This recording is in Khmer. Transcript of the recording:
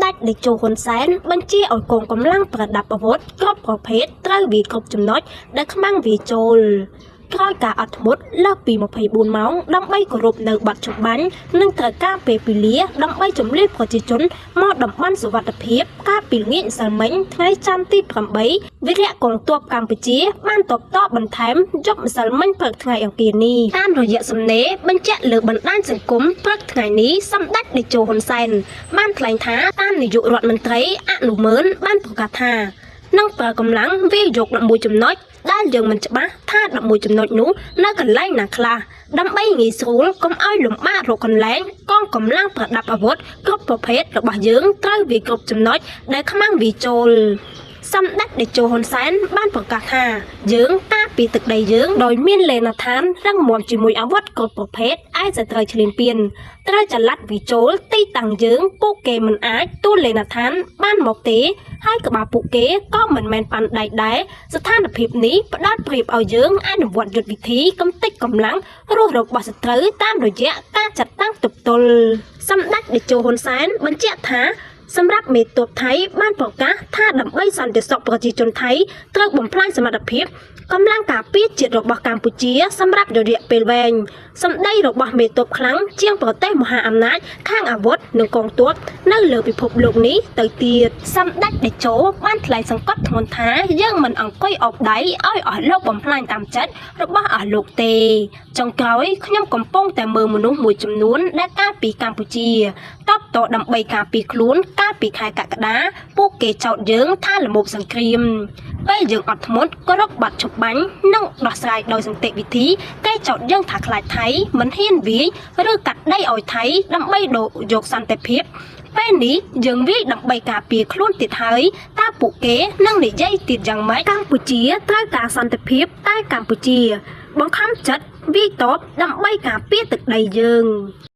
ដេចតេជោហ៊ុនសែនបញ្ជាឲ្យកងកម្លាំងប្រដាប់អាវុធគ្រប់ប្រភេទត្រូវវាយគ្រប់ចំណុចដែលខ្មាំងវាចូលក្រោយការអត់ធ្មត់លើសពី24ម៉ោងដើម្បីគោរពនៅបទចម្បាញ់និងត្រូវការពេលវេលាដើម្បីជំរាបប្រជាជនមកតំបន់សុវត្ថិភាពកាលពីល្ងាចម្សិលមិញថ្ងៃច័ន្ទទី8វិរៈកងទ័ពកម្ពុជាបានតបតបន្ថែមយប់ម្សិលមិញព្រឹកថ្ងៃអង្គារនេះតាមរយៈសំណេរបញ្ជាក់លើបណ្ដាញសង្គមព្រឹកថ្ងៃនេះសម្ដេចតេជោហ៊ុនសែនបានថ្លែងថាតាមនាយករដ្ឋមន្ត្រីអនុមឺនបានប្រកាសថានឹងប្រើកម្លាំងវាយយក11ចំណុចដែលយើងមិនច្បាស់ថា11ចំណុចនោះនៅកន្លែងណាខ្លះដើម្បីងាយស្រួលកុំឲ្យលំបាករកកន្លែងកងកម្លាំងប្រដាប់អាវុធគ្រប់ប្រភេទរបស់យើងត្រូវវាយគ្រប់ចំណុចដែលខ្មាំងវាចូលសម្ដេចតេជោហ៊ុនសែនបានប្រកាសថាយើងការពីទឹកដីយើងដោយមានលេនដ្ឋានរឹងមាំជាមួយអាវុធគ្រប់ប្រភេទឯសត្រូវឈ្លានពានត្រូវចល័តវាចូលទីតាំងយើងពួកគេមិនអាចទូលលេនដ្ឋានបានមកទេហើយក្បាលពួកគេក៏មិនមែនប៉ាន់ដៃដែរស្ថានភាពនេះផ្ដោតប្រៀបឲ្យយើងអនុវត្តយុទ្ធវិធីកំទេចកម្លាំងរស់របស់សត្រូវតាមរយៈការចាត់តាំងទប់ទល់សម្ដេចតេជោហ៊ុនសែនបញ្ជាក់ថាសម្រាប់មេទ័ពថៃបានប្រកាសថាដើម្បីសន្តិសុខប្រជាជនថៃត្រូវបំផ្លាញសមត្ថភាពកម្លាំងការពារជាតិរបស់កម្ពុជាសម្រាប់រយៈពេលវែងសម្ដីរបស់មេទ័ពខ្លាំងជាងប្រទេសមហាអំណាចខាងអាវុធនិងកងទ័ពនៅលើពិភពលោកនេះទៅទៀតសម្ដេចតេជោបានថ្លែងសង្កត់ធ្ងន់ថាយើងមិនអង្គុយអបដៃឲ្យអស់លោកបំផ្លាញតាមចិត្តរបស់អស់លោកទេចុងក្រោយខ្ញុំកំពុងតែមើលមនុស្សមួយចំនួនដែលការពីកម្ពុជាតបតដើម្បីការពីខ្លួនកាលពីខែកក្កដាពួកគេចោទយើងថាលំមសង្គ្រាមពេលយើងអត់ធ្មត់ក៏រកបាត់ឈប់បាញ់និងដោះស្រាយដោយសន្តិវិធីគេចោទយើងថាខ្លាចថៃមិនហ៊ានវាយឬកាត់ដីឲ្យថៃដើម្បីយកសន្តិភាពពេលនេះយើងវាយដើម្បីការពារខ្លួនទៀតហើយតើពួកគេនឹងនិយាយទៀតយ៉ាងម៉េចកម្ពុជាត្រូវការសន្តិភាពតែកម្ពុជាបង្ខំចិត្តវាយតបដើម្បីការពារទឹកដីយើង